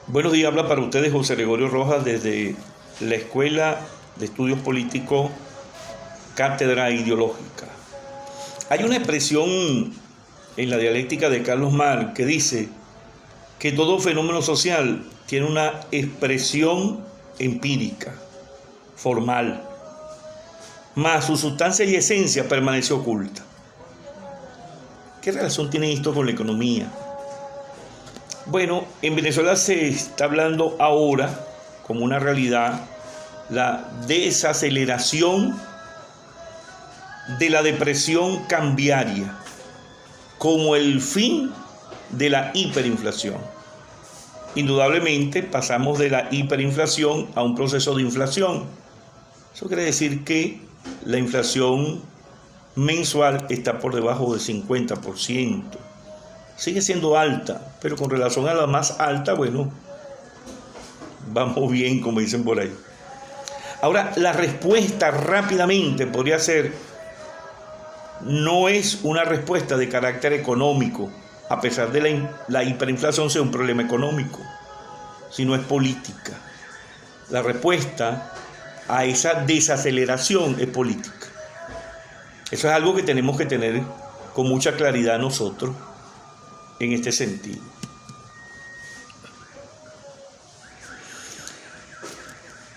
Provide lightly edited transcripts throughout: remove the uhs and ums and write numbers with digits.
Buenos días, habla para ustedes José Gregorio Rojas desde la Escuela de Estudios Políticos, Cátedra Ideológica. Hay una expresión en la dialéctica de Carlos Marx que dice que todo fenómeno social tiene una expresión empírica, formal, mas su sustancia y esencia permanece oculta. ¿Qué relación tiene esto con la economía? Bueno, en Venezuela se está hablando ahora como una realidad la desaceleración de la depresión cambiaria como el fin de la hiperinflación. Indudablemente pasamos de la hiperinflación a un proceso de inflación. Eso quiere decir que la inflación mensual está por debajo del 50%. Sigue siendo alta, pero con relación a la más alta, bueno, vamos bien, como dicen por ahí. Ahora, la respuesta rápidamente podría ser, no es una respuesta de carácter económico, a pesar de la hiperinflación sea un problema económico, sino es política. La respuesta a esa desaceleración es política. Eso es algo que tenemos que tener con mucha claridad nosotros en este sentido.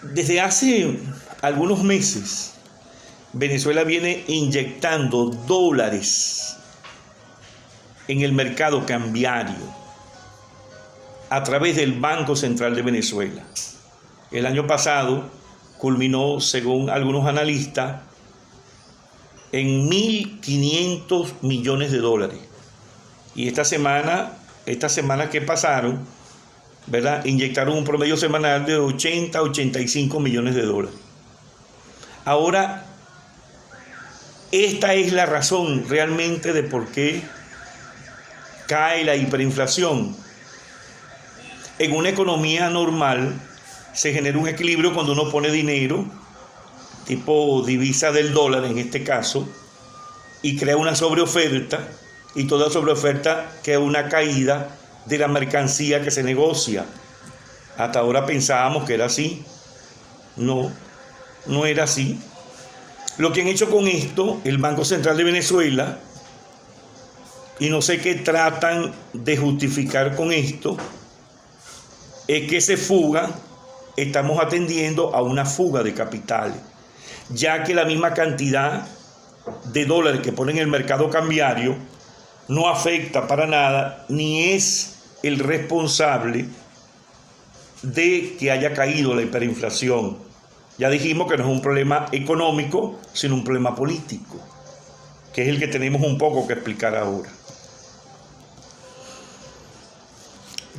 Desde hace algunos meses, Venezuela viene inyectando dólares en el mercado cambiario a través del Banco Central de Venezuela. El año pasado culminó, según algunos analistas, en 1.500 millones de dólares. Y esta semana que pasaron, ¿verdad?, inyectaron un promedio semanal de 80 a 85 millones de dólares. Ahora, esta es la razón realmente de por qué cae la hiperinflación. En una economía normal se genera un equilibrio cuando uno pone dinero, tipo divisa del dólar en este caso, y crea una sobreoferta, y toda sobreoferta crea una caída de la mercancía que se negocia. Hasta ahora pensábamos que era así. No era así. Lo que han hecho con esto, el Banco Central de Venezuela, y no sé qué tratan de justificar con esto, es que estamos atendiendo a una fuga de capitales, ya que la misma cantidad de dólares que ponen en el mercado cambiario no afecta para nada, ni es el responsable de que haya caído la hiperinflación. Ya dijimos que no es un problema económico, sino un problema político, que es el que tenemos un poco que explicar ahora.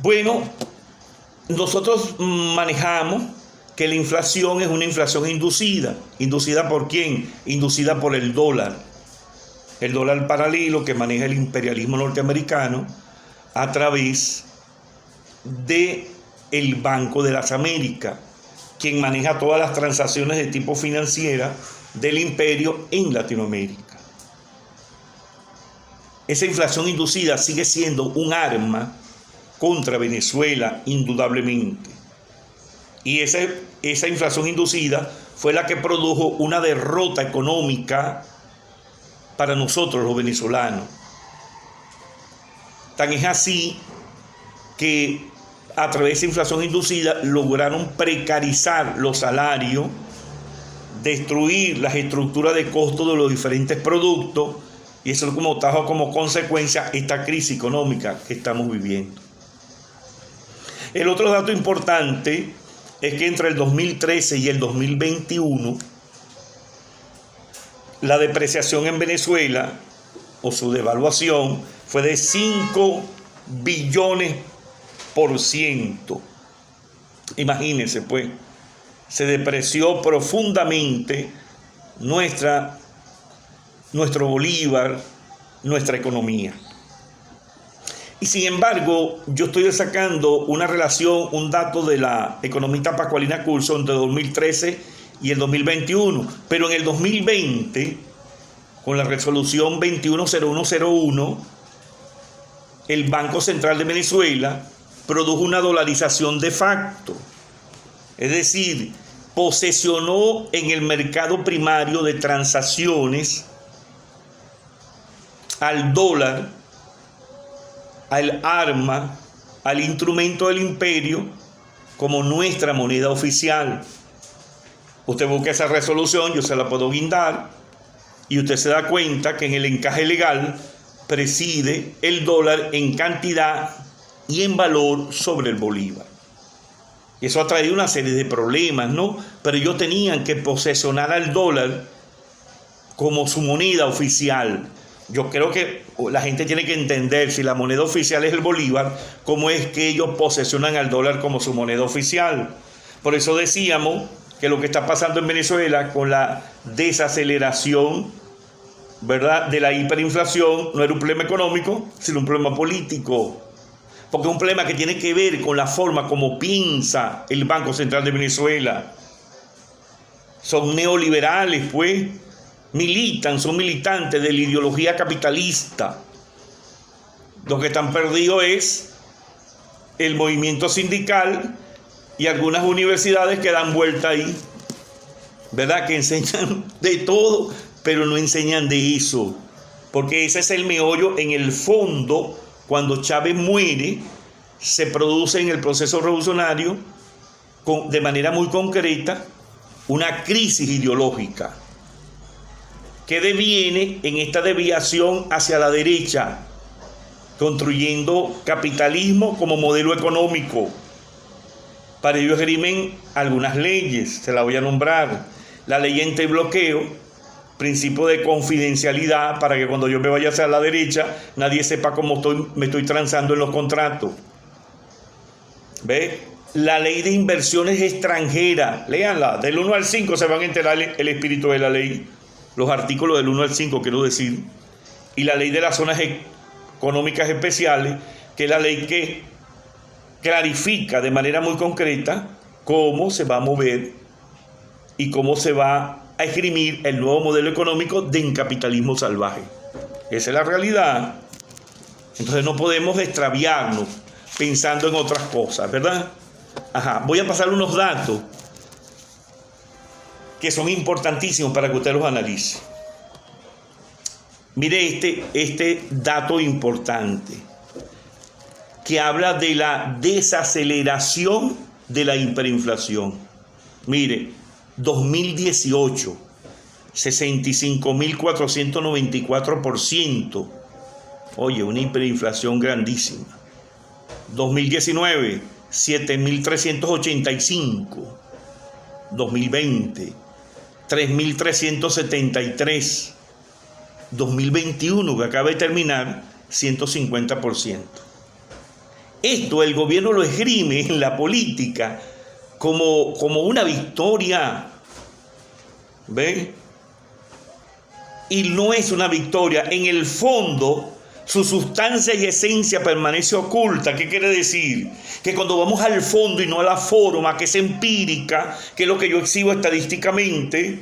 Bueno, nosotros manejamos que la inflación es una inflación inducida. ¿Inducida por quién? Inducida por el dólar. El dólar paralelo que maneja el imperialismo norteamericano a través del Banco de las Américas, quien maneja todas las transacciones de tipo financiera del imperio en Latinoamérica. Esa inflación inducida sigue siendo un arma contra Venezuela, indudablemente. Y esa inflación inducida fue la que produjo una derrota económica para nosotros los venezolanos. Tan es así que a través de esa inflación inducida lograron precarizar los salarios, destruir las estructuras de costo de los diferentes productos, y eso trajo como consecuencia esta crisis económica que estamos viviendo. El otro dato importante es que entre el 2013 y el 2021, la depreciación en Venezuela, o su devaluación, fue de 5 billones%. Imagínense, pues, se depreció profundamente nuestro bolívar, nuestra economía. Y sin embargo, yo estoy sacando una relación, un dato de la economista Pascualina Curso entre 2013 y el 2021, pero en el 2020, con la resolución 210101, el Banco Central de Venezuela produjo una dolarización de facto. Es decir, posesionó en el mercado primario de transacciones al dólar, al arma, al instrumento del imperio como nuestra moneda oficial. Usted busca esa resolución, yo se la puedo guindar, y usted se da cuenta que en el encaje legal preside el dólar en cantidad y en valor sobre el bolívar. Eso ha traído una serie de problemas, ¿no? Pero ellos tenían que posesionar al dólar como su moneda oficial. Yo creo que la gente tiene que entender, si la moneda oficial es el bolívar, cómo es que ellos posesionan al dólar como su moneda oficial. Por eso decíamos que lo que está pasando en Venezuela con la desaceleración, ¿verdad?, de la hiperinflación, no era un problema económico, sino un problema político. Porque es un problema que tiene que ver con la forma como piensa el Banco Central de Venezuela. Son neoliberales, pues. Son militantes de la ideología capitalista. Lo que están perdidos es el movimiento sindical y algunas universidades que dan vuelta ahí, ¿verdad? Que enseñan de todo, pero no enseñan de eso. Porque ese es el meollo. En el fondo, cuando Chávez muere, se produce en el proceso revolucionario, de manera muy concreta, una crisis ideológica que deviene en esta desviación hacia la derecha, construyendo capitalismo como modelo económico. Para ello esgrimen algunas leyes, se las voy a nombrar. La ley antibloqueo, principio de confidencialidad, para que cuando yo me vaya hacia la derecha, nadie sepa cómo me estoy transando en los contratos. ¿Ve? La ley de inversiones extranjeras, léanla, del 1 al 5 se van a enterar el espíritu de la ley. Los artículos del 1 al 5, quiero decir, y la ley de las zonas económicas especiales, que es la ley que clarifica de manera muy concreta cómo se va a mover y cómo se va a esgrimir el nuevo modelo económico de capitalismo salvaje. Esa es la realidad. Entonces no podemos extraviarnos pensando en otras cosas, ¿verdad? Voy a pasar unos datos que son importantísimos para que usted los analice. Mire este dato importante que habla de la desaceleración de la hiperinflación. Mire, 2018, 65.494%. Oye, una hiperinflación grandísima. 2019, 7.385. 2020, 3.373. 2021, que acaba de terminar, 150%. Esto el gobierno lo esgrime en la política como una victoria. ¿Ve? Y no es una victoria. En el fondo, su sustancia y esencia permanece oculta. ¿Qué quiere decir? Que cuando vamos al fondo y no a la forma, que es empírica, que es lo que yo exhibo estadísticamente,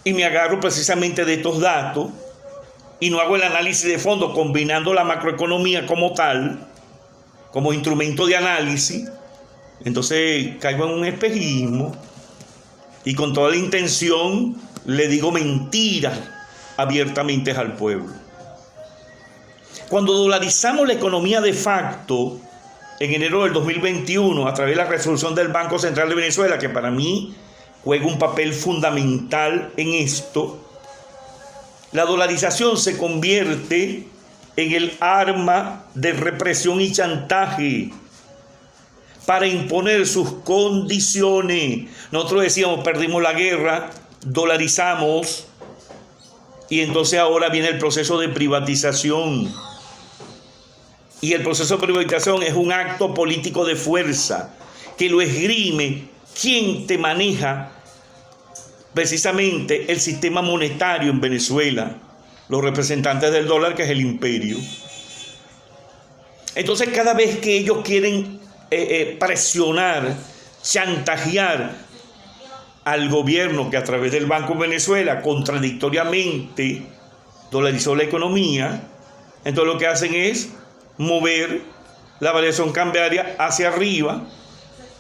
y me agarro precisamente de estos datos, y no hago el análisis de fondo combinando la macroeconomía como tal, como instrumento de análisis, entonces caigo en un espejismo y con toda la intención le digo mentiras abiertamente al pueblo. Cuando dolarizamos la economía de facto en enero del 2021 a través de la resolución del Banco Central de Venezuela, que para mí juega un papel fundamental en esto, la dolarización se convierte en el arma de represión y chantaje para imponer sus condiciones. Nosotros decíamos, perdimos la guerra, dolarizamos, y entonces ahora viene el proceso de privatización. Y el proceso de privatización es un acto político de fuerza que lo esgrime quien te maneja precisamente el sistema monetario en Venezuela, los representantes del dólar, que es el imperio. Entonces cada vez que ellos quieren presionar, chantajear al gobierno que a través del Banco de Venezuela contradictoriamente dolarizó la economía, entonces lo que hacen es mover la variación cambiaria hacia arriba,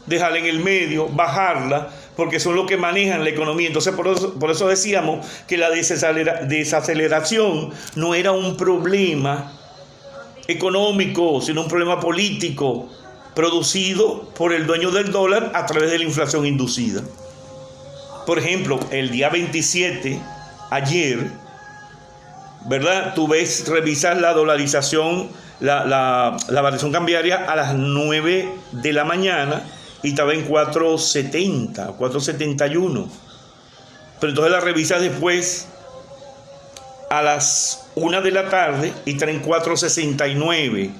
dejarla en el medio, bajarla, porque son los que manejan la economía. Entonces por eso decíamos que la desaceleración no era un problema económico, sino un problema político producido por el dueño del dólar a través de la inflación inducida. Por ejemplo, el día 27, ayer, ¿verdad? Tú revisas la dolarización, la variación cambiaria a las 9 de la mañana y estaba en 4.70, 4.71. Pero entonces la revisas después a las 1 de la tarde y está en 4.69.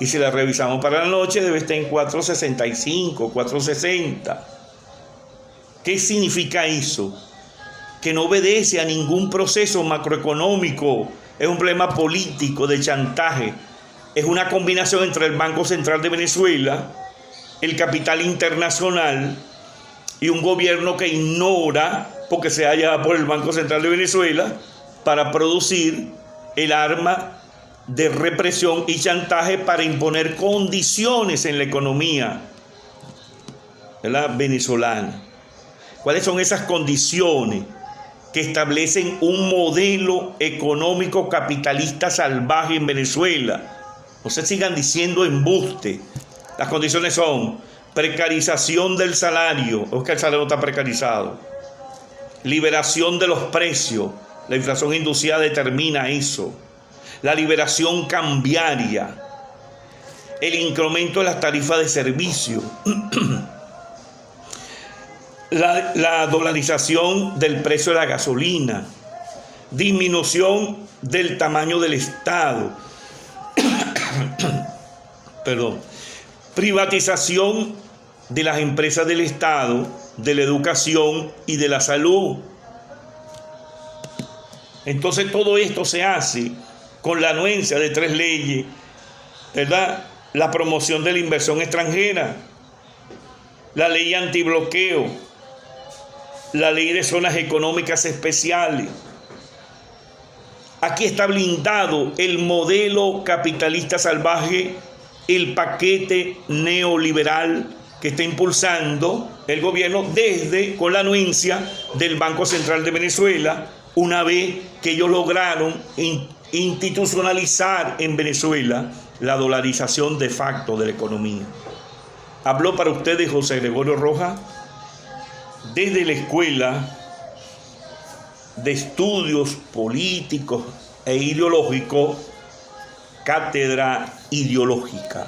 Y si la revisamos para la noche debe estar en 4.65, 4.60. ¿Qué significa eso? Que no obedece a ningún proceso macroeconómico. Es un problema político de chantaje. Es una combinación entre el Banco Central de Venezuela, el capital internacional y un gobierno que ignora, porque se halla por el Banco Central de Venezuela, para producir el arma de represión y chantaje para imponer condiciones en la economía, ¿verdad?, venezolana. ¿Cuáles son esas condiciones que establecen un modelo económico capitalista salvaje en Venezuela? No se sigan diciendo embuste. Las condiciones son precarización del salario, o es que el salario está precarizado, liberación de los precios, la inflación inducida determina eso, la liberación cambiaria, el incremento de las tarifas de servicio, la dolarización del precio de la gasolina, disminución del tamaño del Estado, perdón, privatización de las empresas del Estado, de la educación y de la salud. Entonces todo esto se hace con la anuencia de 3 leyes, ¿verdad? La promoción de la inversión extranjera, la ley antibloqueo, la ley de zonas económicas especiales. Aquí está blindado el modelo capitalista salvaje, el paquete neoliberal que está impulsando el gobierno con la anuencia del Banco Central de Venezuela, una vez que ellos lograron institucionalizar en Venezuela la dolarización de facto de la economía. Habló para ustedes José Gregorio Rojas desde la Escuela de Estudios Políticos e Ideológicos, Cátedra Ideológica.